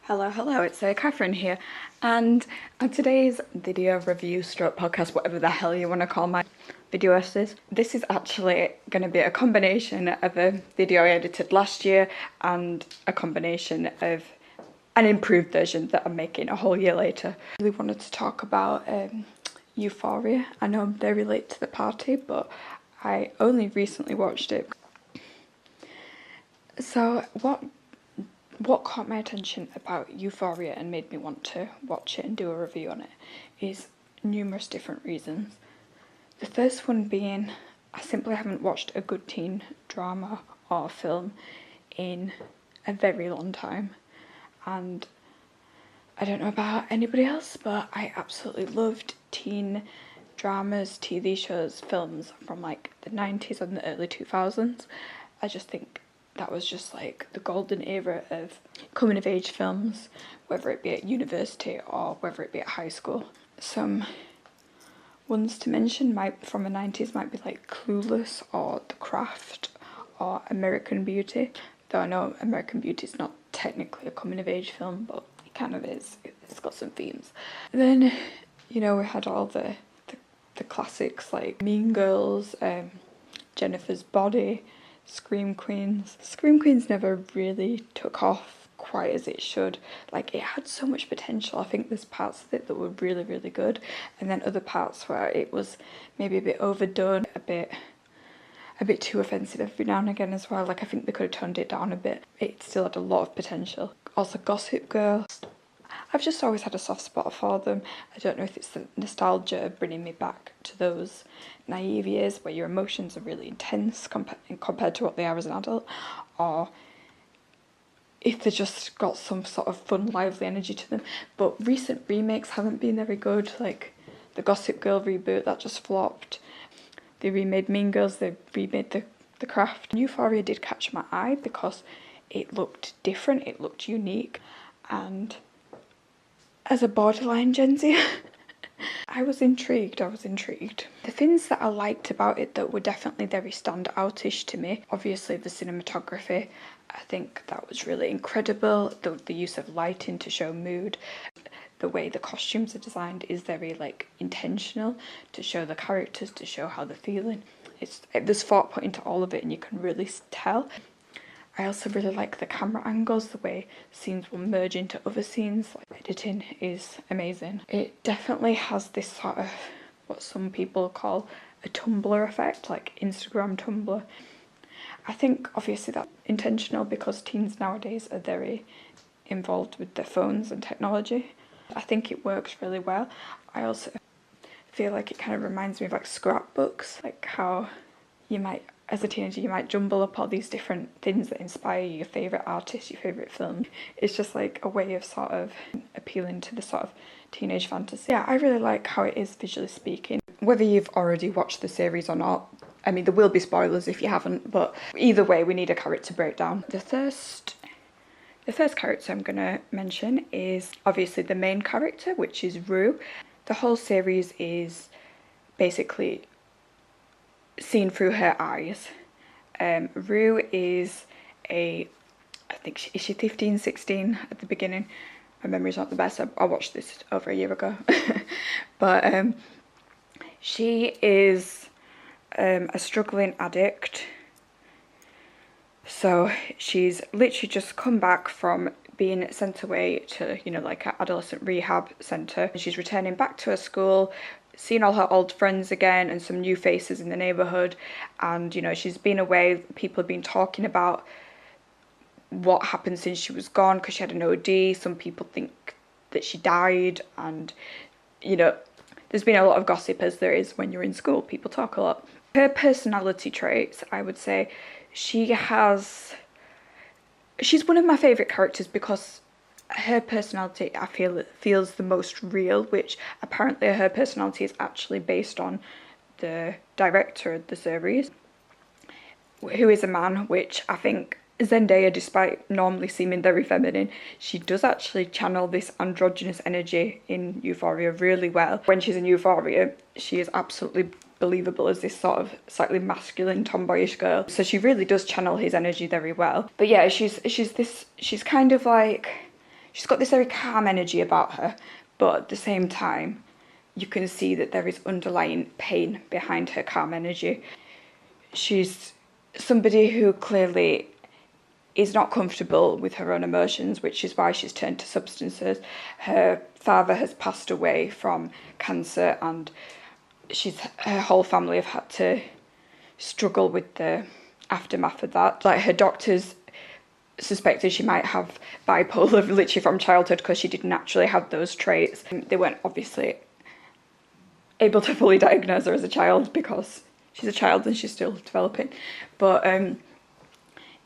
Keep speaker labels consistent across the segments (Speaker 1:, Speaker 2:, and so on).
Speaker 1: Hello, it's Catherine here, and on today's video review stroke podcast, whatever the hell you want to call my video essays, this is actually going to be a combination of a video I edited last year and a combination of an improved version that I'm making a whole year later. I really wanted to talk about Euphoria. I know they relate to the party, but I only recently watched it. So what caught my attention about Euphoria and made me want to watch it and do a review on it is numerous different reasons. The first one being I simply haven't watched a good teen drama or film in a very long time, and I don't know about anybody else, but I absolutely loved teen dramas, TV shows, films from like the 90s and the early 2000s. I just think that was just like the golden era of coming of age films, whether it be at university or whether it be at high school. Some ones to mention from the 90s might be like Clueless or The Craft or American Beauty, though I know American Beauty is not technically a coming of age film, but it kind of is. It's got some themes. And then, you know, we had all the classics like Mean Girls, Jennifer's Body, Scream Queens. Scream Queens never really took off quite as it should. Like, it had so much potential. I think there's parts of it that were really, really good, and then other parts where it was maybe a bit overdone, a bit too offensive every now and again as well. Like, I think they could have toned it down a bit. It still had a lot of potential. Also, Gossip Girl. I've just always had a soft spot for them. I don't know if it's the nostalgia bringing me back to those naive years where your emotions are really intense compared to what they are as an adult, or if they just got some sort of fun, lively energy to them. But recent remakes haven't been very good. Like the Gossip Girl reboot, that just flopped. They remade Mean Girls, they remade The Craft. Euphoria did catch my eye because it looked different, it looked unique, and as a borderline Gen Z, I was intrigued. The things that I liked about it that were definitely very standoutish to me, obviously the cinematography. I think that was really incredible. The use of lighting to show mood. The way the costumes are designed is very like intentional to show the characters, to show how they're feeling. There's thought put into all of it and you can really tell. I also really like the camera angles, the way scenes will merge into other scenes. Like, editing is amazing. It definitely has this sort of what some people call a Tumblr effect, like Instagram Tumblr. I think obviously that's intentional because teens nowadays are very involved with their phones and technology. I think it works really well. I also feel like it kind of reminds me of like scrapbooks, like how you might, as a teenager, you might jumble up all these different things that inspire you, your favourite artist, your favourite film. It's just like a way of sort of appealing to the sort of teenage fantasy. Yeah, I really like how it is visually speaking. Whether you've already watched the series or not, I mean, there will be spoilers if you haven't, but either way, we need a character breakdown. The first character I'm going to mention is obviously the main character, which is Rue. The whole series is basically seen through her eyes. Rue is I think is she 15, 16 at the beginning? My memory's not the best. I watched this over a year ago. But she is a struggling addict. So she's literally just come back from being sent away to, you know, like an adolescent rehab centre. She's returning back to her school, seeing all her old friends again and some new faces in the neighbourhood. And, you know, she's been away. People have been talking about what happened since she was gone because she had an OD. Some people think that she died, and, you know, there's been a lot of gossip, as there is when you're in school. People talk a lot. Her personality traits, I would say, she's one of my favourite characters because her personality, I feel, feels the most real, which apparently her personality is actually based on the director of the series, who is a man, which I think Zendaya, despite normally seeming very feminine, she does actually channel this androgynous energy in Euphoria really well. When she's in Euphoria, she is absolutely believable as this sort of slightly masculine tomboyish girl, so she really does channel his energy very well. But yeah, she's kind of like, she's got this very calm energy about her, but at the same time, you can see that there is underlying pain behind her calm energy. She's somebody who clearly is not comfortable with her own emotions, which is why she's turned to substances. Her father has passed away from cancer, and her whole family have had to struggle with the aftermath of that. Like, her doctors suspected she might have bipolar literally from childhood because she didn't naturally have those traits. They weren't obviously able to fully diagnose her as a child because she's a child and she's still developing. But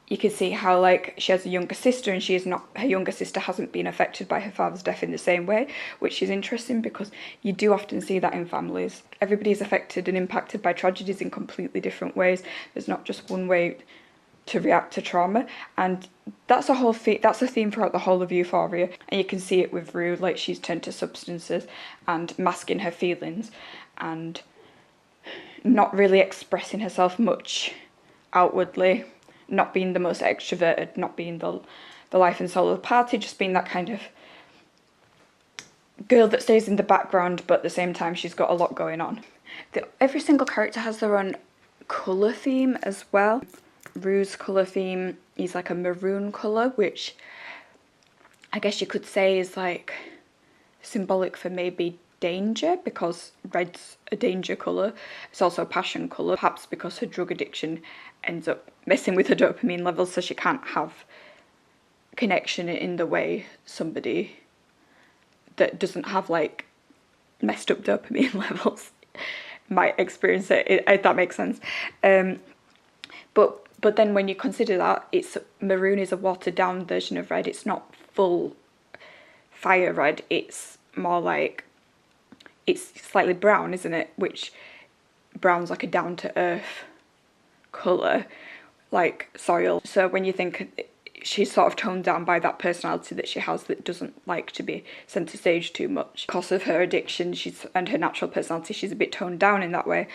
Speaker 1: you can see how, like, she has a younger sister, and her younger sister hasn't been affected by her father's death in the same way, which is interesting because you do often see that in families. Everybody's affected and impacted by tragedies in completely different ways. There's not just one way to react to trauma, and that's a theme throughout the whole of Euphoria. And you can see it with Rue, like, she's turned to substances and masking her feelings and not really expressing herself much outwardly, not being the most extroverted, not being the life and soul of the party, just being that kind of girl that stays in the background, but at the same time she's got a lot going on. Every single character has their own colour theme as well. Rue's colour theme is like a maroon colour, which I guess you could say is like symbolic for maybe danger, because red's a danger colour. It's also a passion colour, perhaps because her drug addiction ends up messing with her dopamine levels, so she can't have connection in the way somebody that doesn't have, like, messed up dopamine levels might experience it, if that makes sense. But then when you consider that, maroon is a watered down version of red. It's not full fire red. It's more like, it's slightly brown, isn't it? Which brown's like a down to earth colour, like soil. So when you think she's sort of toned down by that personality that she has that doesn't like to be centre stage too much. Because of her addiction and her natural personality, she's a bit toned down in that way.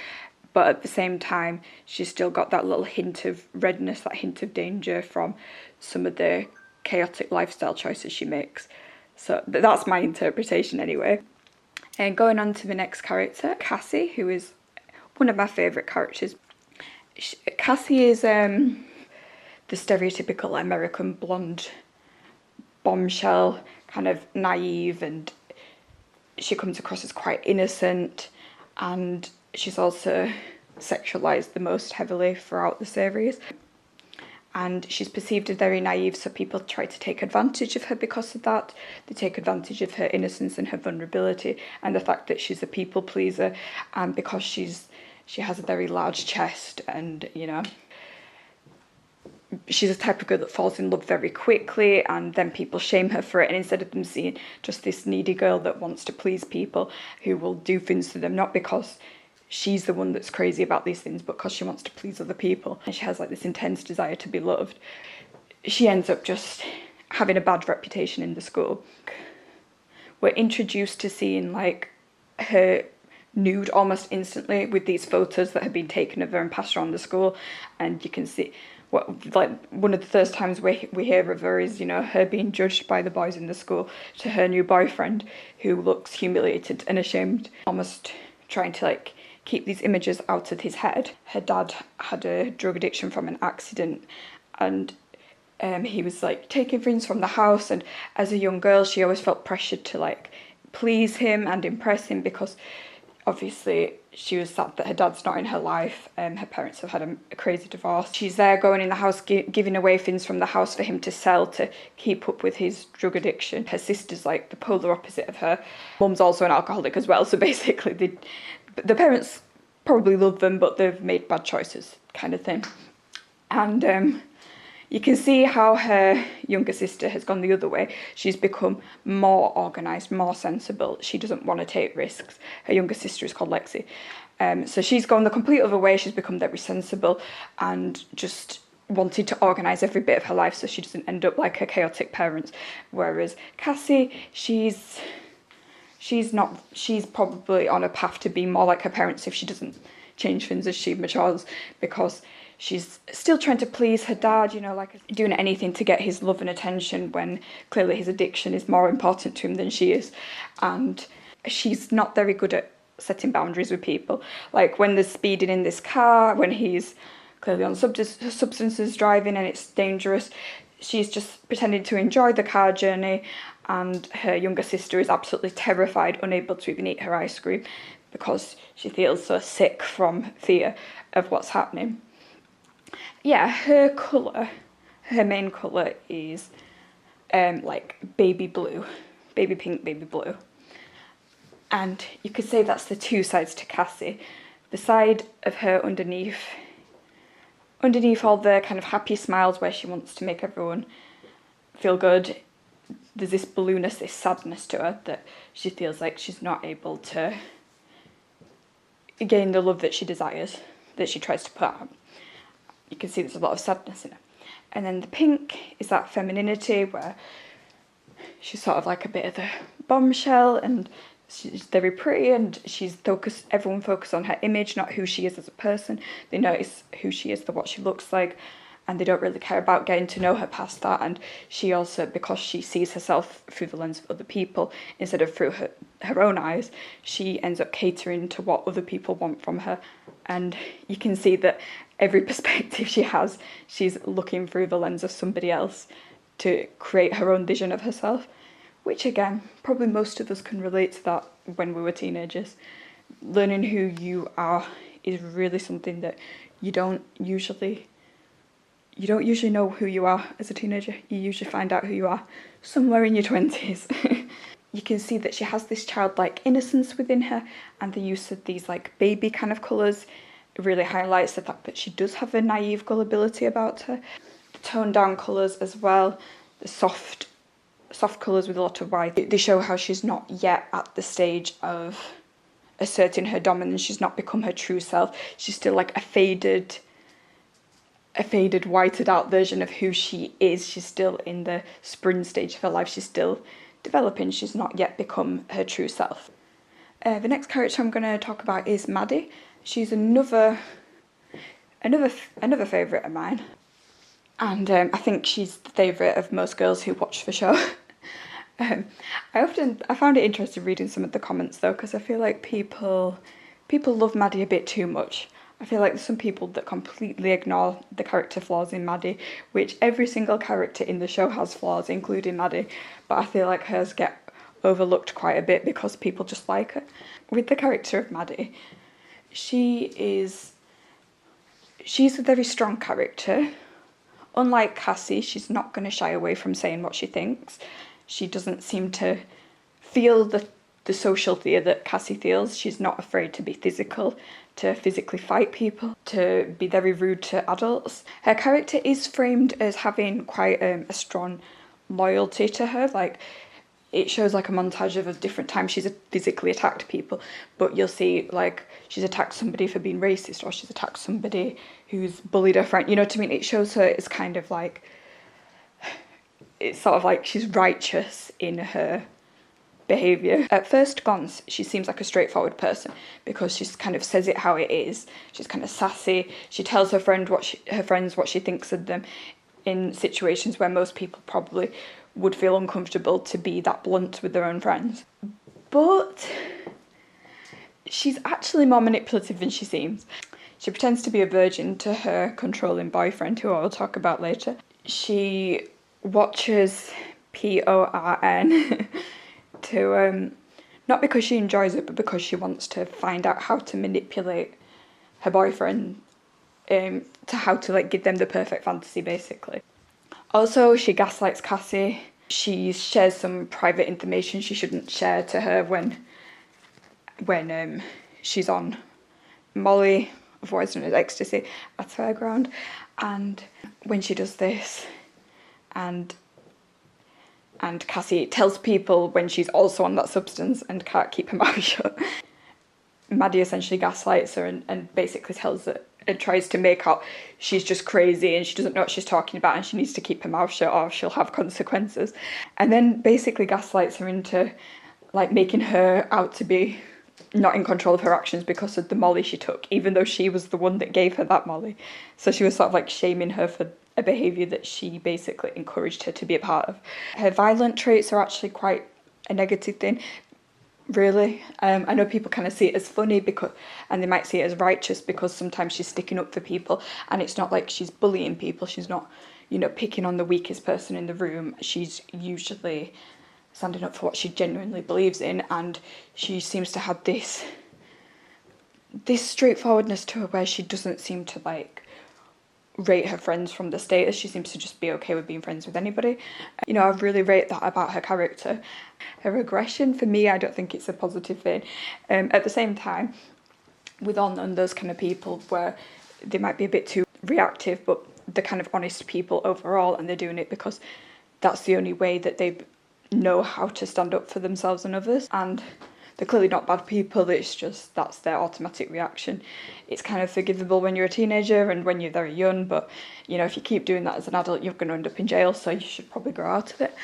Speaker 1: But at the same time, she's still got that little hint of redness, that hint of danger from some of the chaotic lifestyle choices she makes. So that's my interpretation anyway. And going on to the next character, Cassie, who is one of my favourite characters. Cassie is the stereotypical American blonde bombshell, kind of naive, and she comes across as quite innocent, and she's also sexualised the most heavily throughout the series. And she's perceived as very naive, so people try to take advantage of her because of that. They take advantage of her innocence and her vulnerability, and the fact that she's a people pleaser, and because she has a very large chest, and, you know, she's a type of girl that falls in love very quickly, and then people shame her for it. And instead of them seeing just this needy girl that wants to please people, who will do things to them, not because she's the one that's crazy about these things, but because she wants to please other people, and she has like this intense desire to be loved, she ends up just having a bad reputation in the school. We're introduced to seeing, like, her nude almost instantly with these photos that have been taken of her and passed around the school, and you can see one of the first times we hear of her is, you know, her being judged by the boys in the school to her new boyfriend, who looks humiliated and ashamed, almost trying to, like, keep these images out of his head. Her dad had a drug addiction from an accident, and he was, like, taking things from the house, and as a young girl she always felt pressured to, like, please him and impress him, because obviously she was sad that her dad's not in her life. Her parents have had a crazy divorce. She's there going in the house, giving away things from the house for him to sell to keep up with his drug addiction. Her sister's like the polar opposite of her. Mum's also an alcoholic as well, so basically the parents probably love them, but they've made bad choices, kind of thing. And you can see how her younger sister has gone the other way. She's become more organised, more sensible. She doesn't want to take risks. Her younger sister is called Lexi. So she's gone the complete other way. She's become very sensible and just wanted to organise every bit of her life so she doesn't end up like her chaotic parents. Whereas Cassie, she's probably on a path to be more like her parents if she doesn't change things as she matures, because she's still trying to please her dad, you know, like doing anything to get his love and attention when clearly his addiction is more important to him than she is. And she's not very good at setting boundaries with people. Like when they're speeding in this car, when he's clearly on substances driving and it's dangerous, she's just pretending to enjoy the car journey, and her younger sister is absolutely terrified, unable to even eat her ice cream because she feels so sick from fear of what's happening. Yeah, her colour, her main colour is like baby blue, baby pink, baby blue. And you could say that's the two sides to Cassie. The side of her underneath all the kind of happy smiles where she wants to make everyone feel good, there's this blueness, this sadness to her that she feels like she's not able to gain the love that she desires, that she tries to put out. You can see there's a lot of sadness in her. And then the pink is that femininity where she's sort of like a bit of a bombshell, and she's very pretty, and everyone focuses on her image, not who she is as a person. They notice who she is, what she looks like, and they don't really care about getting to know her past that. And she also, because she sees herself through the lens of other people instead of through her own eyes, she ends up catering to what other people want from her. And you can see that every perspective she has, she's looking through the lens of somebody else to create her own vision of herself. Which again, probably most of us can relate to that when we were teenagers. Learning who you are is really something that you don't usually know who you are as a teenager. You usually find out who you are somewhere in your 20s. You can see that she has this childlike innocence within her, and the use of these like baby kind of colours really highlights the fact that she does have a naive gullibility about her. The toned down colours as well, the soft colours with a lot of white, they show how she's not yet at the stage of asserting her dominance. She's not become her true self. She's still like a faded, whited out version of who she is. She's still in the spring stage of her life. She's still developing. She's not yet become her true self. The next character I'm going to talk about is Maddie. She's another favourite of mine. And I think she's the favourite of most girls who watch the show. I found it interesting reading some of the comments though, because I feel like people love Maddie a bit too much. I feel like there's some people that completely ignore the character flaws in Maddie, which every single character in the show has flaws, including Maddie, but I feel like hers get overlooked quite a bit because people just like her. With the character of Maddie, she's a very strong character. Unlike Cassie, she's not going to shy away from saying what she thinks. She doesn't seem to feel the social fear that Cassie feels. She's not afraid to be physical, to physically fight people, to be very rude to adults. Her character is framed as having quite a strong loyalty to her. Like, it shows like a montage of a different times she's physically attacked people, but you'll see like she's attacked somebody for being racist, or she's attacked somebody who's bullied her friend, you know what I mean? It shows her as kind of like, it's sort of like she's righteous in her behaviour. At first glance, she seems like a straightforward person because she kind of says it how it is. She's kind of sassy. She tells her friends what she thinks of them in situations where most people probably would feel uncomfortable to be that blunt with their own friends. But she's actually more manipulative than she seems. She pretends to be a virgin to her controlling boyfriend, who I will talk about later. She watches porn to not because she enjoys it, but because she wants to find out how to manipulate her boyfriend, to how to like give them the perfect fantasy, basically. Also, she gaslights Cassie. She shares some private information she shouldn't share to her when she's on Molly, otherwise known as ecstasy, at Fairground. And when she does this, and Cassie tells people when she's also on that substance and can't keep her mouth shut, Maddie essentially gaslights her and basically tells her and tries to make out she's just crazy and she doesn't know what she's talking about and she needs to keep her mouth shut or she'll have consequences. And then basically gaslights her into like making her out to be not in control of her actions because of the molly she took, even though she was the one that gave her that molly. So she was sort of like shaming her for a behaviour that she basically encouraged her to be a part of. Her violent traits are actually quite a negative thing, really. I know people kind of see it as funny because, and they might see it as righteous because sometimes she's sticking up for people, and it's not like she's bullying people. She's not, you know, picking on the weakest person in the room. She's usually standing up for what she genuinely believes in, and she seems to have this straightforwardness to her where she doesn't seem to like rate her friends from the status. She seems to just be okay with being friends with anybody. You know, I really rate that about her character. Her aggression, for me, I don't think it's a positive thing. At the same time, with all known those kind of people where they might be a bit too reactive, but they're kind of honest people overall, and they're doing it because that's the only way that they know how to stand up for themselves and others. And they're clearly not bad people, it's just that's their automatic reaction. It's kind of forgivable when you're a teenager and when you're very young, but you know, if you keep doing that as an adult, you're going to end up in jail, so you should probably grow out of it.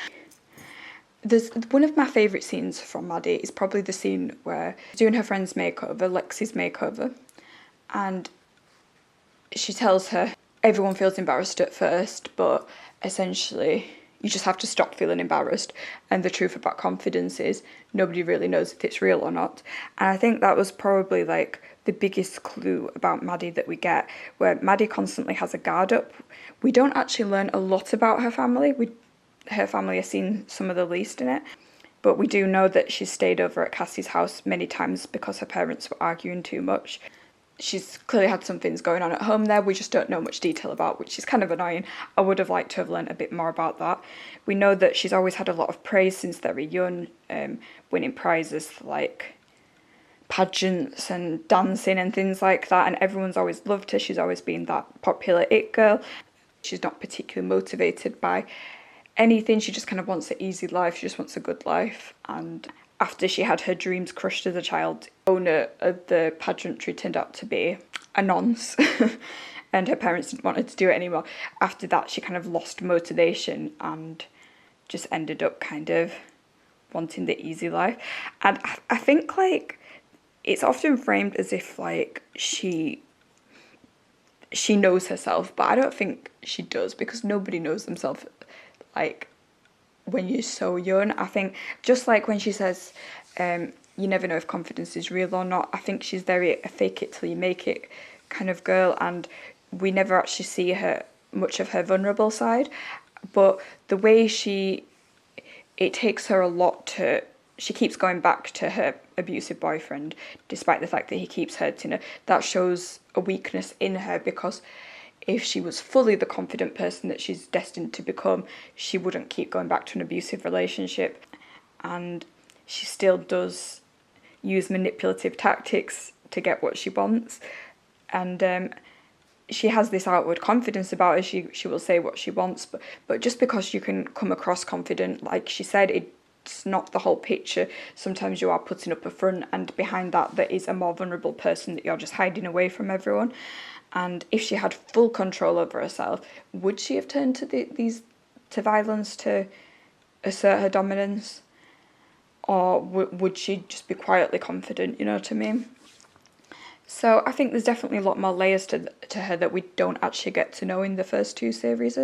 Speaker 1: There's one of my favourite scenes from Maddie is probably the scene where she's doing her friend's makeover, Lexi's makeover, and she tells her everyone feels embarrassed at first, but essentially you just have to stop feeling embarrassed. And the truth about confidence is nobody really knows if it's real or not. And I think that was probably like the biggest clue about Maddie that we get, where Maddie constantly has a guard up. We don't actually learn a lot about her family. Her family has seen some of the least in it. But we do know that she's stayed over at Cassie's house many times because her parents were arguing too much. She's clearly had some things going on at home there we just don't know much detail about, which is kind of annoying. I would have liked to have learnt a bit more about that. We know that she's always had a lot of praise since very young, winning prizes for like pageants and dancing and things like that, and everyone's always loved her. She's always been that popular it girl. She's not particularly motivated by anything. She just kind of wants an easy life. She just wants a good life. And after she had her dreams crushed as a child, owner of the pageantry turned out to be a nonce and her parents didn't want her to do it anymore. After that, she kind of lost motivation and just ended up kind of wanting the easy life. And I think like it's often framed as if like she knows herself, but I don't think she does, because nobody knows themselves like when you're so young. I think just like when she says you never know if confidence is real or not, I think she's very a fake it till you make it kind of girl, and we never actually see her much of her vulnerable side. But the way it takes her a lot to, she keeps going back to her abusive boyfriend despite the fact that he keeps hurting her. That shows a weakness in her, because if she was fully the confident person that she's destined to become, she wouldn't keep going back to an abusive relationship. And she still does use manipulative tactics to get what she wants. And she has this outward confidence about her. She will say what she wants, but just because you can come across confident, like she said, it's not the whole picture. Sometimes you are putting up a front, and behind that there is a more vulnerable person that you're just hiding away from everyone. And if she had full control over herself, would she have turned to violence to assert her dominance? Or would she just be quietly confident, you know what I mean? So I think there's definitely a lot more layers to her that we don't actually get to know in the first two series.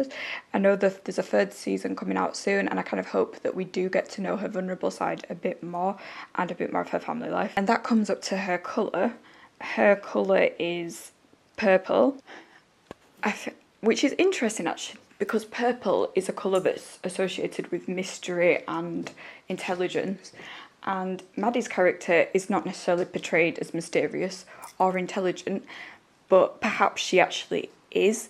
Speaker 1: I know that there's a third season coming out soon, and I kind of hope that we do get to know her vulnerable side a bit more, and a bit more of her family life. And that comes up to her colour. Her colour is purple, which is interesting actually, because purple is a colour that's associated with mystery and intelligence, and Maddie's character is not necessarily portrayed as mysterious or intelligent, but perhaps she actually is,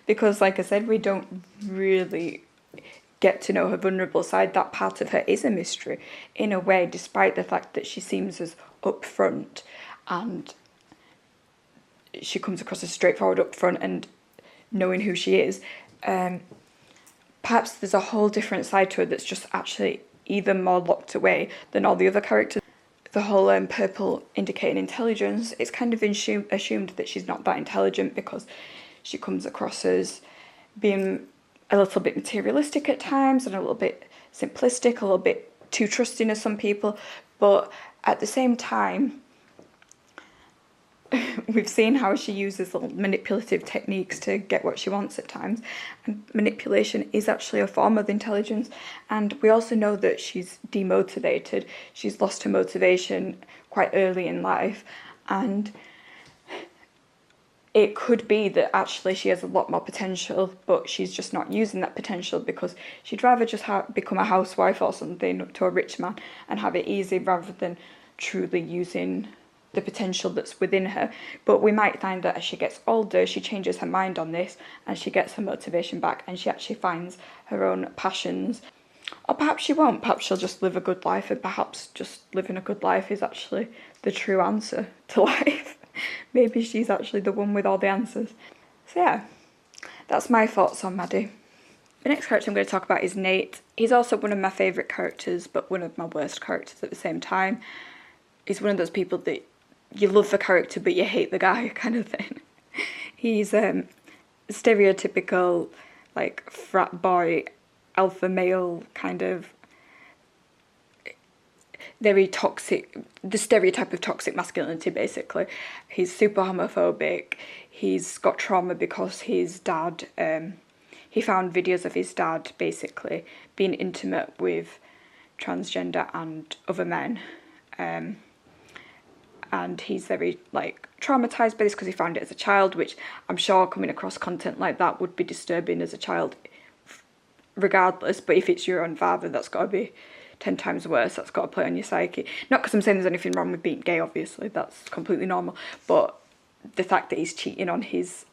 Speaker 1: because like I said, we don't really get to know her vulnerable side. That part of her is a mystery in a way, despite the fact that she seems as upfront and she comes across as straightforward up front and knowing who she is. Perhaps there's a whole different side to her that's just actually even more locked away than all the other characters. The whole purple indicating intelligence, it's kind of assumed that she's not that intelligent because she comes across as being a little bit materialistic at times and a little bit simplistic, a little bit too trusting of some people. But At the same time, we've seen how she uses little manipulative techniques to get what she wants at times, and manipulation is actually a form of intelligence. And we also know that she's demotivated. She's lost her motivation quite early in life, and it could be that actually she has a lot more potential, but she's just not using that potential because she'd rather just become a housewife or something to a rich man and have it easy rather than truly using the potential that's within her. But we might find that as she gets older, she changes her mind on this and she gets her motivation back and she actually finds her own passions. Or perhaps she won't. Perhaps she'll just live a good life, and perhaps just living a good life is actually the true answer to life. Maybe she's actually the one with all the answers. So yeah, that's my thoughts on Maddie. The next character I'm going to talk about is Nate. He's also one of my favourite characters, but one of my worst characters at the same time. He's one of those people that you love the character but you hate the guy kind of thing. He's stereotypical, like, frat boy, alpha male kind of very toxic, the stereotype of toxic masculinity basically. He's super homophobic. He's got trauma because his dad, he found videos of his dad basically being intimate with transgender and other men. And he's very, like, traumatised by this because he found it as a child, which I'm sure coming across content like that would be disturbing as a child regardless. But if it's your own father, that's got to be 10 times worse. That's got to play on your psyche. Not because I'm saying there's anything wrong with being gay, obviously, that's completely normal, but the fact that he's cheating on his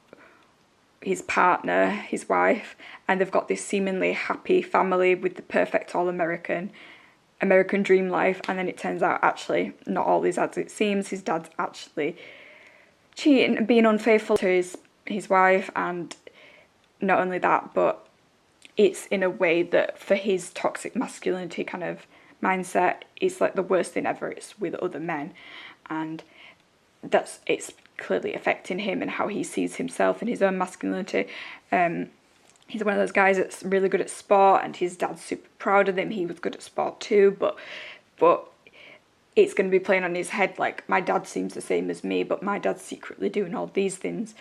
Speaker 1: partner, his wife, and they've got this seemingly happy family with the perfect all-American dream life, and then it turns out actually not all is as it seems. His dad's actually cheating and being unfaithful to his wife, and not only that, but it's in a way that for his toxic masculinity kind of mindset, it's like the worst thing ever. It's with other men, and it's clearly affecting him and how he sees himself and his own masculinity. He's one of those guys that's really good at sport, and his dad's super proud of him. He was good at sport too, but it's going to be playing on his head, like, my dad seems the same as me, but my dad's secretly doing all these things.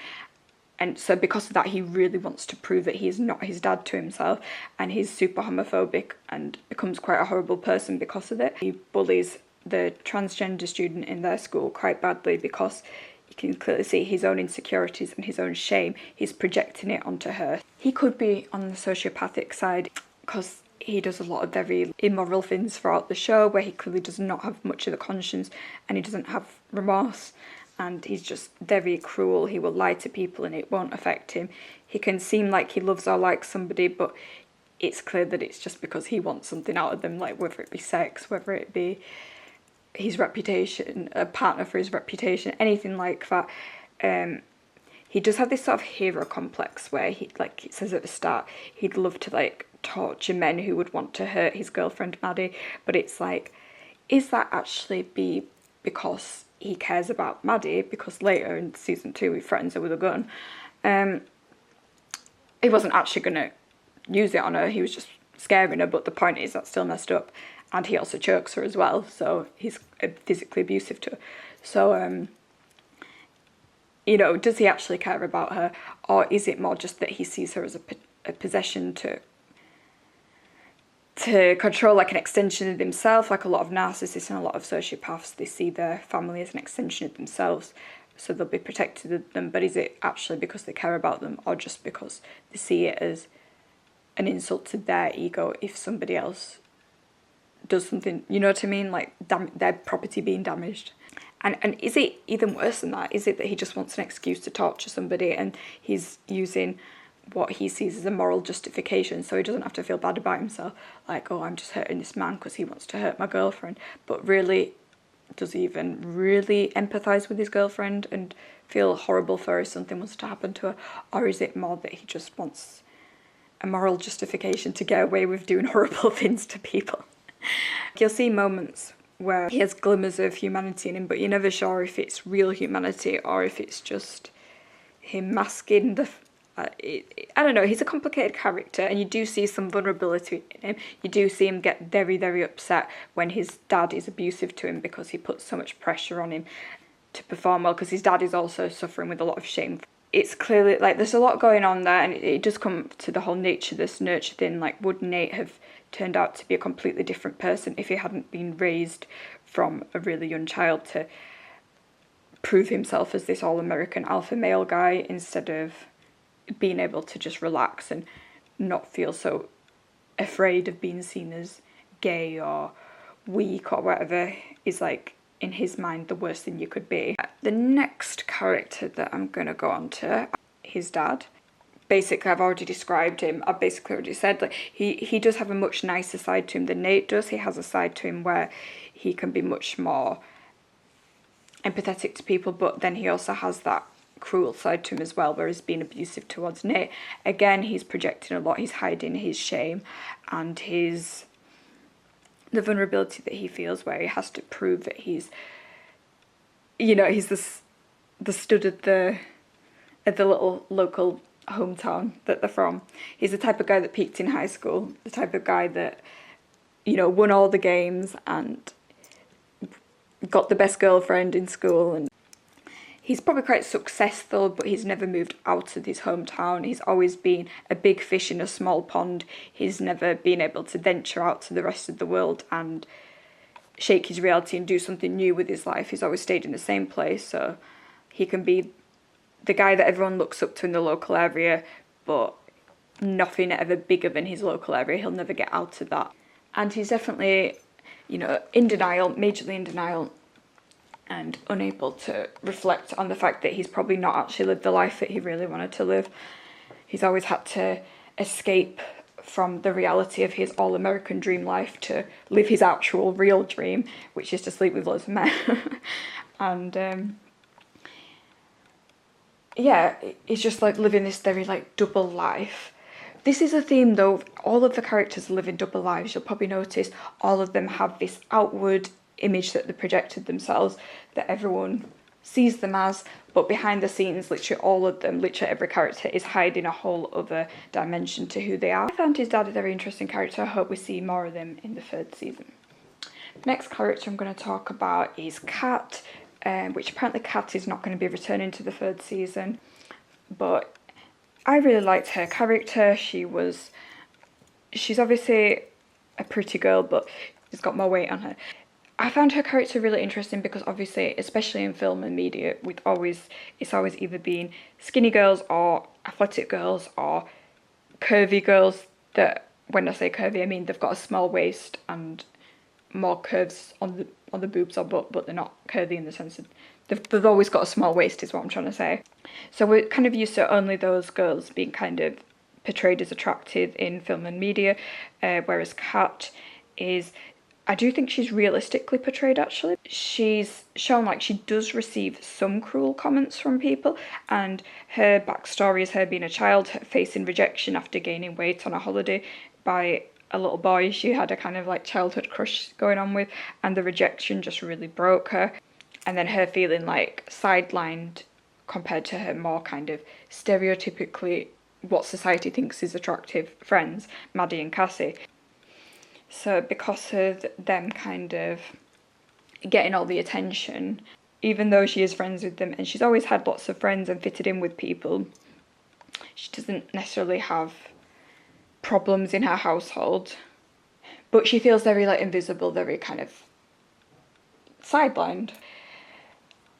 Speaker 1: And so because of that, he really wants to prove that he is not his dad to himself, and he's super homophobic and becomes quite a horrible person because of it. He bullies the transgender student in their school quite badly because you can clearly see his own insecurities and his own shame. He's projecting it onto her. He could be on the sociopathic side because he does a lot of very immoral things throughout the show where he clearly does not have much of a conscience and he doesn't have remorse, and he's just very cruel. He will lie to people and it won't affect him. He can seem like he loves or likes somebody, but it's clear that it's just because he wants something out of them, like whether it be sex, whether it be his reputation, a partner for his reputation, anything like that. He does have this sort of hero complex where he, like it says at the start, he'd love to, like, torture men who would want to hurt his girlfriend Maddie, but it's like, is that actually because he cares about Maddie? Because later in season 2 he threatens her with a gun. He wasn't actually going to use it on her, he was just scaring her, but the point is that's still messed up. And he also chokes her as well, so he's physically abusive to her. So, you know, does he actually care about her? Or is it more just that he sees her as a possession to control, like an extension of himself? Like a lot of narcissists and a lot of sociopaths, they see their family as an extension of themselves, so they'll be protected of them. But is it actually because they care about them, or just because they see it as an insult to their ego if somebody else does something, you know what I mean, like their property being damaged? And is it even worse than that? Is it that he just wants an excuse to torture somebody and he's using what he sees as a moral justification so he doesn't have to feel bad about himself, like, oh, I'm just hurting this man because he wants to hurt my girlfriend? But really, does he even really empathise with his girlfriend and feel horrible for her if something was to happen to her? Or is it more that he just wants a moral justification to get away with doing horrible things to people? You'll see moments where he has glimmers of humanity in him, but you're never sure if it's real humanity or if it's just him masking I don't know, he's a complicated character, and you do see some vulnerability in him. You do see him get very, very upset when his dad is abusive to him because he puts so much pressure on him to perform well, because his dad is also suffering with a lot of shame. It's clearly, like, there's a lot going on there, and it does come to the whole nature this nurture thing. Like, would Nate have turned out to be a completely different person if he hadn't been raised from a really young child to prove himself as this all-American alpha male guy, instead of being able to just relax and not feel so afraid of being seen as gay or weak or whatever is, like, in his mind, the worst thing you could be. The next character that I'm going to go on to, his dad. Basically, I've already described him. I've basically already said, like, he does have a much nicer side to him than Nate does. He has a side to him where he can be much more empathetic to people, but then he also has that cruel side to him as well, where he's being abusive towards Nate. Again, he's projecting a lot. He's hiding his shame and the vulnerability that he feels, where he has to prove that he's, you know, he's the stud at the little local hometown that they're from. He's the type of guy that peaked in high school, the type of guy that, you know, won all the games and got the best girlfriend in school, and he's probably quite successful, but he's never moved out of his hometown. He's always been a big fish in a small pond. He's never been able to venture out to the rest of the world and shake his reality and do something new with his life. He's always stayed in the same place, so he can be the guy that everyone looks up to in the local area, but nothing ever bigger than his local area. He'll never get out of that. And he's definitely, you know, in denial, majorly in denial, and unable to reflect on the fact that he's probably not actually lived the life that he really wanted to live. He's always had to escape from the reality of his all-American dream life to live his actual real dream, which is to sleep with loads of men. And yeah, he's just like living this very like double life. This is a theme though, all of the characters live in double lives. You'll probably notice all of them have this outward image that they projected themselves, that everyone sees them as, but behind the scenes, literally all of them, literally every character is hiding a whole other dimension to who they are. I found his dad a very interesting character. I hope we see more of them in the third season. Next character I'm going to talk about is Kat, which apparently Kat is not going to be returning to the third season, but I really liked her character. She's obviously a pretty girl, but she's got more weight on her. I found her character really interesting because obviously, especially in film and media, it's always either been skinny girls or athletic girls or curvy girls that, when I say curvy, I mean they've got a small waist and more curves on the boobs or butt, but they're not curvy in the sense of they've always got a small waist is what I'm trying to say. So we're kind of used to only those girls being kind of portrayed as attractive in film and media, whereas Kat is, I do think she's realistically portrayed actually. She's shown like she does receive some cruel comments from people, and her backstory is her being a child, facing rejection after gaining weight on a holiday by a little boy she had a kind of like childhood crush going on with, and the rejection just really broke her. And then her feeling like sidelined compared to her more kind of stereotypically what society thinks is attractive friends, Maddie and Cassie. So because of them kind of getting all the attention, even though she is friends with them and she's always had lots of friends and fitted in with people, she doesn't necessarily have problems in her household, but she feels very like invisible, very kind of sidelined.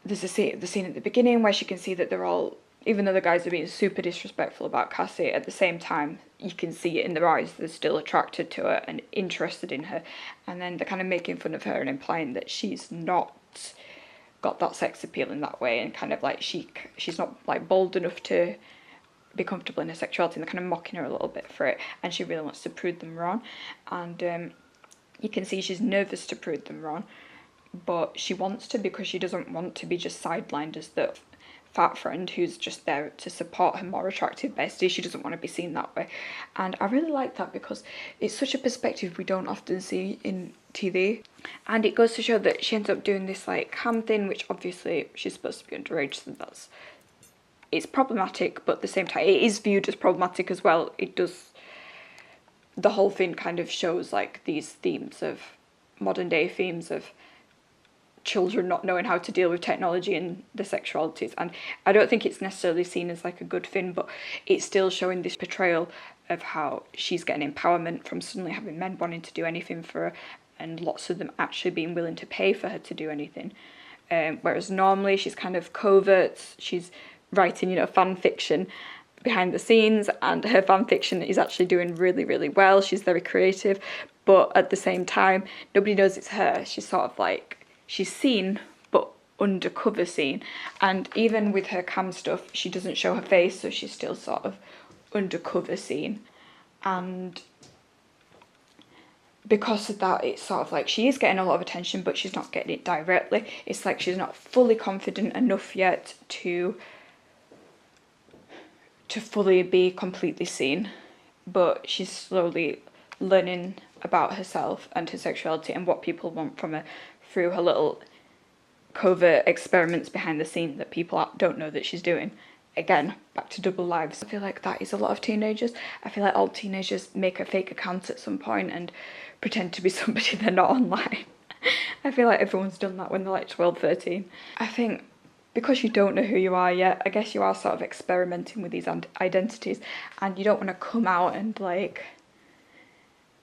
Speaker 1: There's the scene at the beginning where she can see that they're all, even though the guys are being super disrespectful about Cassie, at the same time you can see it in their eyes, they're still attracted to her and interested in her, and then they're kind of making fun of her and implying that she's not got that sex appeal in that way, and kind of like she's not like bold enough to be comfortable in her sexuality, and they're kind of mocking her a little bit for it, and she really wants to prove them wrong. And you can see she's nervous to prove them wrong, but she wants to because she doesn't want to be just sidelined as the fat friend who's just there to support her more attractive bestie. She doesn't want to be seen that way, and I really like that because it's such a perspective we don't often see in TV, and it goes to show that she ends up doing this like cam thing, which obviously she's supposed to be underage, so that's it's problematic, but at the same time it is viewed as problematic as well. It does, the whole thing kind of shows like these themes of modern day themes of children not knowing how to deal with technology and the sexualities, and I don't think it's necessarily seen as like a good thing, but it's still showing this portrayal of how she's getting empowerment from suddenly having men wanting to do anything for her, and lots of them actually being willing to pay for her to do anything, whereas normally she's kind of covert, she's writing, you know, fan fiction behind the scenes, and her fan fiction is actually doing really, really well. She's very creative, but at the same time nobody knows it's her. She's sort of like, she's seen but undercover seen, and even with her cam stuff she doesn't show her face, so she's still sort of undercover seen. And because of that, it's sort of like she is getting a lot of attention but she's not getting it directly. It's like she's not fully confident enough yet to fully be completely seen, but she's slowly learning about herself and her sexuality and what people want from her through her little covert experiments behind the scenes that people don't know that she's doing. Again, back to double lives. I feel like that is a lot of teenagers. I feel like all teenagers make a fake account at some point and pretend to be somebody they're not online. I feel like everyone's done that when they're like 12, 13. I think because you don't know who you are yet, I guess you are sort of experimenting with these identities, and you don't want to come out and like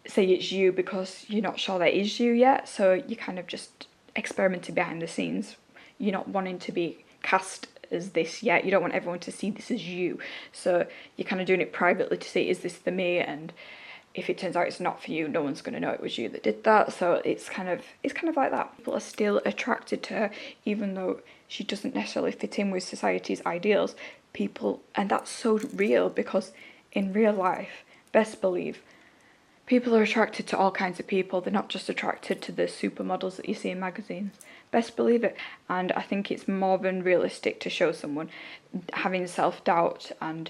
Speaker 1: say it's you because you're not sure that is you yet, so you kind of just experimenting behind the scenes. You're not wanting to be cast as this yet. You don't want everyone to see this as you, so you're kind of doing it privately to see, is this the me? And if it turns out it's not for you, no one's going to know it was you that did that. So it's kind of like that. People are still attracted to her even though she doesn't necessarily fit in with society's ideals. People, and that's so real, because in real life, best believe, people are attracted to all kinds of people. They're not just attracted to the supermodels that you see in magazines. Best believe it. And I think it's more than realistic to show someone having self-doubt and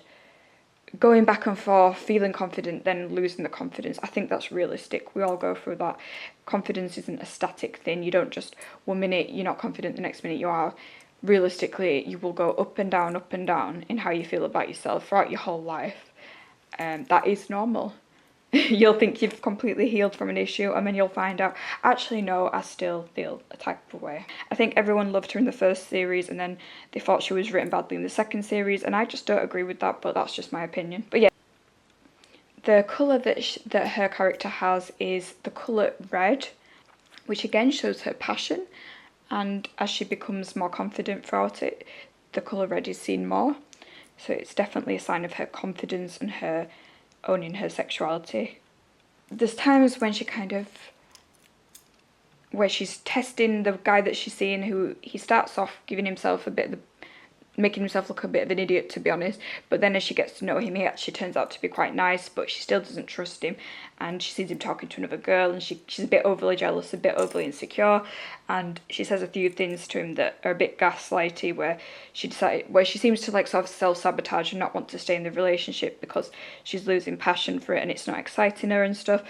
Speaker 1: going back and forth, feeling confident, then losing the confidence. I think that's realistic. We all go through that. Confidence isn't a static thing. You don't just, one minute you're not confident, the next minute you are. Realistically, you will go up and down in how you feel about yourself throughout your whole life. That is normal. You'll think you've completely healed from an issue, and then you'll find out, actually no, I still feel a type of way. I think everyone loved her in the first series, and then they thought she was written badly in the second series, and I just don't agree with that, but that's just my opinion. But yeah, the colour that her character has is the colour red, which again shows her passion, and as she becomes more confident throughout it, the colour red is seen more. So it's definitely a sign of her confidence and her owning her sexuality. There's times when where she's testing the guy that she's seeing, who he starts off giving himself making himself look a bit of an idiot, to be honest, but then as she gets to know him, he actually turns out to be quite nice, but she still doesn't trust him, and she sees him talking to another girl, and she's a bit overly jealous, a bit overly insecure, and she says a few things to him that are a bit gaslighty, where she seems to like sort of self-sabotage and not want to stay in the relationship because she's losing passion for it and it's not exciting her and stuff.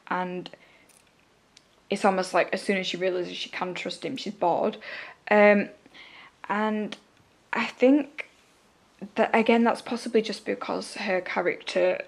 Speaker 1: And it's almost like as soon as she realizes she can trust him, she's bored. And I think that, again, that's possibly just because her character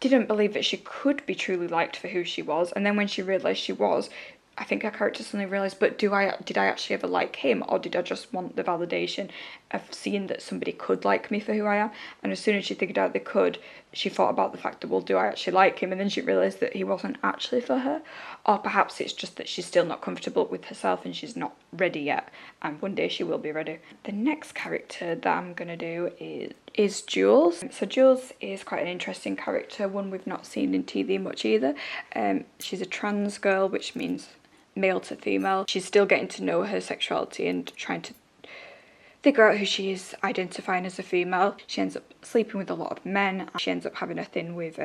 Speaker 1: didn't believe that she could be truly liked for who she was, and then when she realised she was, I think her character suddenly realised, but did I actually ever like him, or did I just want the validation of seeing that somebody could like me for who I am? And as soon as she figured out they could, she thought about the fact that, well, do I actually like him? And then she realised that he wasn't actually for her, or perhaps it's just that she's still not comfortable with herself and she's not ready yet, and one day she will be ready. The next character that I'm going to do is Jules. So Jules is quite an interesting character, one we've not seen in TV much either. She's a trans girl, which means male to female. She's still getting to know her sexuality and trying to figure out who she is, identifying as a female. She ends up sleeping with a lot of men. She ends up having a thing with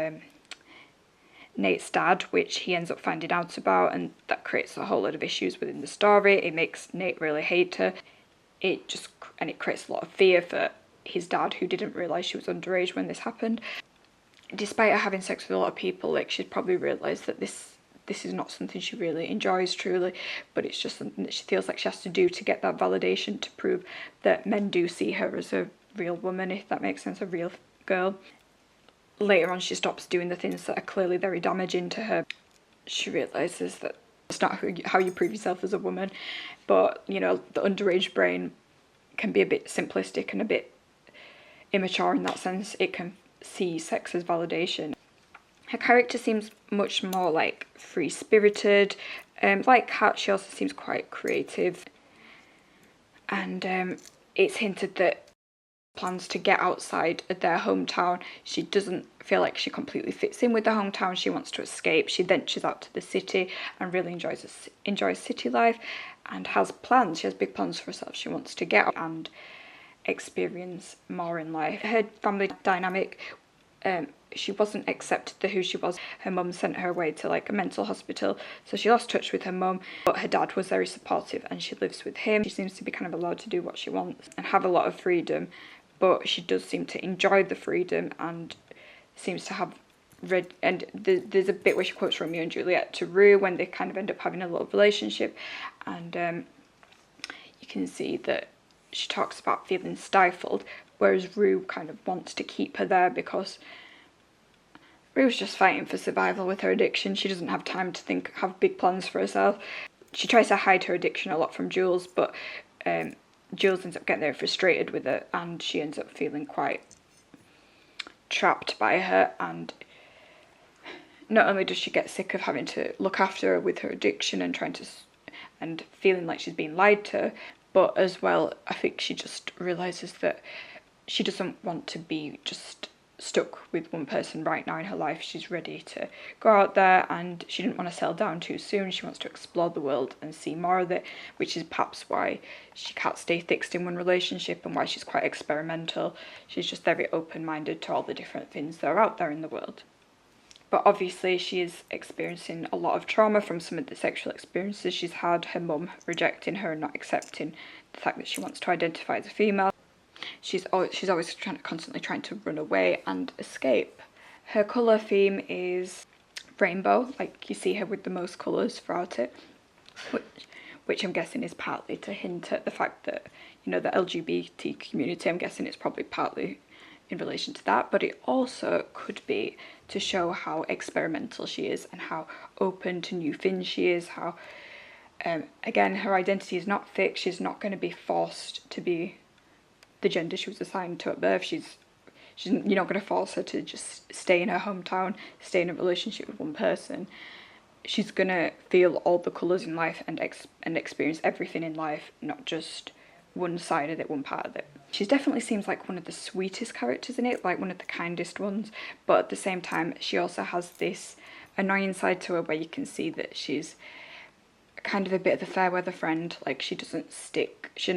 Speaker 1: Nate's dad, which he ends up finding out about, and that creates a whole lot of issues within the story. It makes Nate really hate her. It creates a lot of fear for his dad, who didn't realise she was underage when this happened. Despite her having sex with a lot of people, like, she'd probably realised that this this is not something she really enjoys truly, but it's just something that she feels like she has to do to get that validation, to prove that men do see her as a real woman, if that makes sense, a real girl. Later on, she stops doing the things that are clearly very damaging to her. She realises that it's not how you prove yourself as a woman, but, you know, the underage brain can be a bit simplistic and a bit immature in that sense. It can see sex as validation. Her character seems much more like free-spirited. Like Kat, she also seems quite creative. And it's hinted that plans to get outside of their hometown. She doesn't feel like she completely fits in with the hometown. She wants to escape. She ventures out to the city and really enjoys city life, and has plans. She has big plans for herself. She wants to get out and experience more in life. Her family dynamic, she wasn't accepted for who she was. Her mum sent her away to like a mental hospital, so she lost touch with her mum, but her dad was very supportive and she lives with him. She seems to be kind of allowed to do what she wants and have a lot of freedom, but she does seem to enjoy the freedom and seems to have there's a bit where she quotes Romeo and Juliet to Rue when they kind of end up having a little relationship, and you can see that she talks about feeling stifled, whereas Rue kind of wants to keep her there because Rue's just fighting for survival with her addiction. She doesn't have time to have big plans for herself. She tries to hide her addiction a lot from Jules, but Jules ends up getting very frustrated with her, and she ends up feeling quite trapped by her. And not only does she get sick of having to look after her with her addiction and feeling like she's being lied to, but as well, I think she just realises that she doesn't want to be just stuck with one person right now in her life. She's ready to go out there, and she didn't want to settle down too soon. She wants to explore the world and see more of it, which is perhaps why she can't stay fixed in one relationship and why she's quite experimental. She's just very open-minded to all the different things that are out there in the world. But obviously she is experiencing a lot of trauma from some of the sexual experiences she's had, her mum rejecting her and not accepting the fact that she wants to identify as a female. She's always constantly trying to run away and escape. Her colour theme is rainbow, like you see her with the most colours throughout it, which I'm guessing is partly to hint at the fact that, you know, the LGBT community, I'm guessing it's probably partly in relation to that, but it also could be to show how experimental she is and how open to new things she is, how again, her identity is not fixed. She's not going to be forced to be the gender she was assigned to at birth. You're not going to force her to just stay in her hometown, stay in a relationship with one person. She's going to feel all the colours in life and experience everything in life, not just one side of it, one part of it. She definitely seems like one of the sweetest characters in it, like one of the kindest ones, but at the same time she also has this annoying side to her where you can see that she's kind of a bit of the fair weather friend. Like she doesn't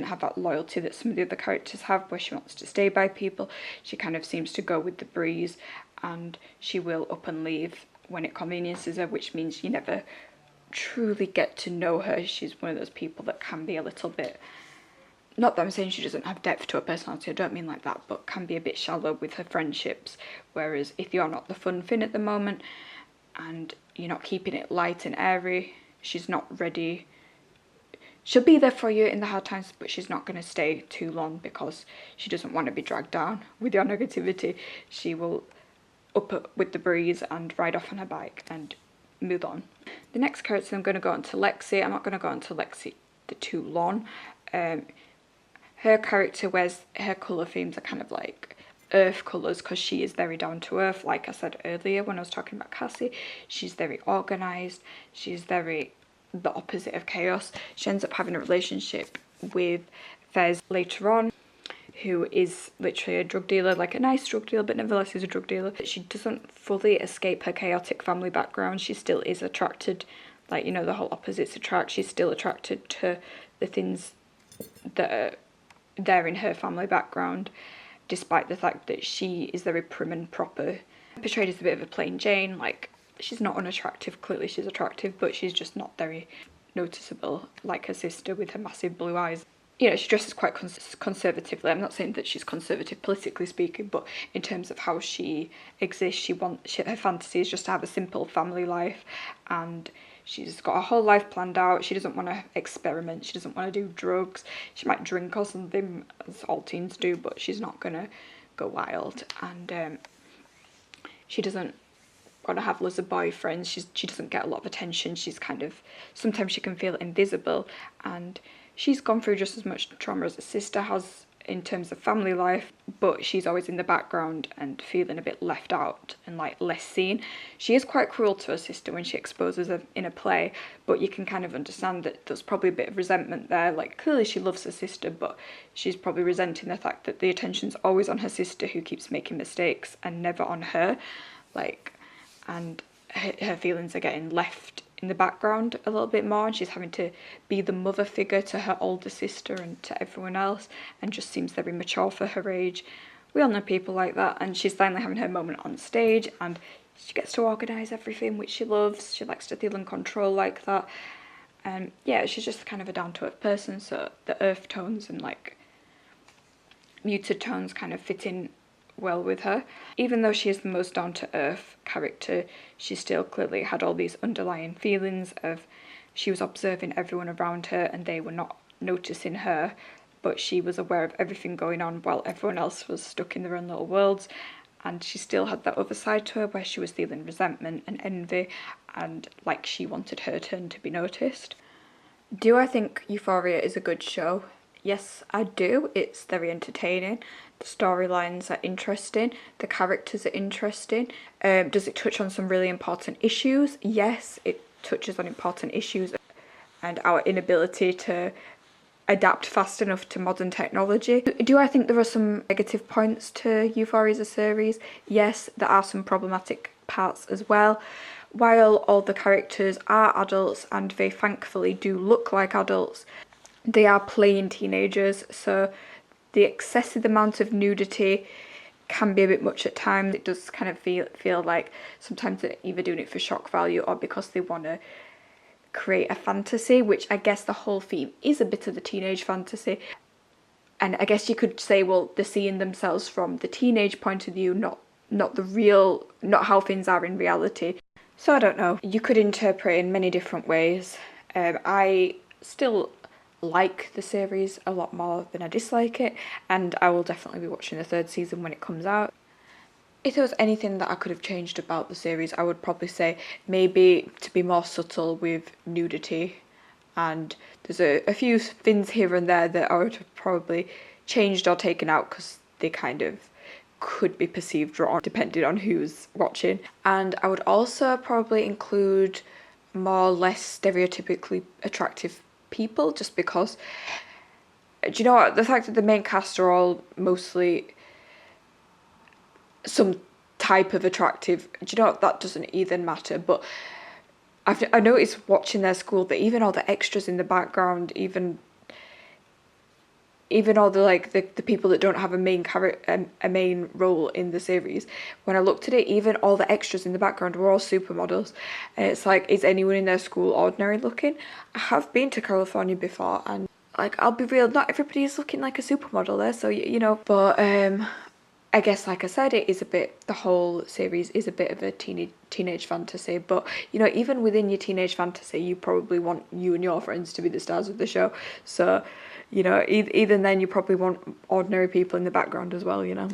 Speaker 1: have that loyalty that some of the other characters have, where she wants to stay by people. She kind of seems to go with the breeze, and she will up and leave when it conveniences her, which means you never truly get to know her. She's one of those people that can be a little bit, not that I'm saying she doesn't have depth to her personality, I don't mean like that, but can be a bit shallow with her friendships. Whereas if you're not the fun thing at the moment and you're not keeping it light and airy, she's not ready. She'll be there for you in the hard times, but she's not going to stay too long because she doesn't want to be dragged down with your negativity. She will up with the breeze and ride off on her bike and move on. The next character I'm going to go on to Lexi. I'm not going to go on to Lexi too long. Her character her colour themes are kind of like earth colours because she is very down to earth. Like I said earlier when I was talking about Cassie, she's very organised, she's very the opposite of chaos. She ends up having a relationship with Fez later on, who is literally a drug dealer, like a nice drug dealer, but nevertheless is a drug dealer. She doesn't fully escape her chaotic family background. She still is attracted, like, you know, the whole opposites attract. She's still attracted to the things that are there in her family background, despite the fact that she is very prim and proper. Portrayed as a bit of a plain Jane, like she's not unattractive, clearly she's attractive, but she's just not very noticeable like her sister with her massive blue eyes. you know, she dresses quite conservatively. I'm not saying that she's conservative politically speaking, but in terms of how she exists, her fantasy is just to have a simple family life, and she's got a whole life planned out. She doesn't want to experiment. She doesn't want to do drugs. She might drink or something, as all teens do, but she's not gonna go wild. And she doesn't want to have loads of boyfriends. She doesn't get a lot of attention. She's kind of, sometimes she can feel invisible, and she's gone through just as much trauma as her sister has in terms of family life, but she's always in the background and feeling a bit left out and like less seen. She is quite cruel to her sister when she exposes her in a play, but you can kind of understand that there's probably a bit of resentment there. Like, clearly she loves her sister, but she's probably resenting the fact that the attention's always on her sister, who keeps making mistakes, and never on her. Like, and her feelings are getting left in the background a little bit more, and she's having to be the mother figure to her older sister and to everyone else, and just seems very mature for her age. We all know people like that, and she's finally having her moment on stage, and she gets to organise everything, which she loves. She likes to feel in control like that. And yeah, she's just kind of a down-to-earth person, so the earth tones and like muted tones kind of fit in well with her. Even though she is the most down-to-earth character, she still clearly had all these underlying feelings of, she was observing everyone around her and they were not noticing her, but she was aware of everything going on while everyone else was stuck in their own little worlds. And she still had that other side to her where she was feeling resentment and envy, and like she wanted her turn to be noticed. Do I think Euphoria is a good show? Yes, I do. It's very entertaining. The storylines are interesting. The characters are interesting. Does it touch on some really important issues? Yes, it touches on important issues and our inability to adapt fast enough to modern technology. Do I think there are some negative points to Euphoria as a series? Yes, there are some problematic parts as well. While all the characters are adults and they thankfully do look like adults, they are playing teenagers, so the excessive amount of nudity can be a bit much at times. It does kind of feel like sometimes they're either doing it for shock value or because they want to create a fantasy, which I guess the whole theme is a bit of the teenage fantasy. And I guess you could say, well, they're seeing themselves from the teenage point of view, not the real, not how things are in reality. So I don't know. You could interpret in many different ways. I still like the series a lot more than I dislike it, and I will definitely be watching the third season when it comes out. If there was anything that I could have changed about the series, I would probably say maybe to be more subtle with nudity, and there's a few things here and there that I would have probably changed or taken out because they kind of could be perceived wrong depending on who's watching. And I would also probably include more or less stereotypically attractive people, just because, do you know what, the fact that the main cast are all mostly some type of attractive, do you know what, that doesn't even matter. But I noticed watching their school that even all the extras in the background, even all the like the people that don't have a main role in the series, when I looked at it, even all the extras in the background were all supermodels, and it's like, is anyone in their school ordinary looking? I have been to California before, and like, I'll be real, not everybody is looking like a supermodel there, so you know. But I guess, like I said, it is a bit, the whole series is a bit of a teenage fantasy, but you know, even within your teenage fantasy, you probably want you and your friends to be the stars of the show. So, you know, even then you probably want ordinary people in the background as well, you know.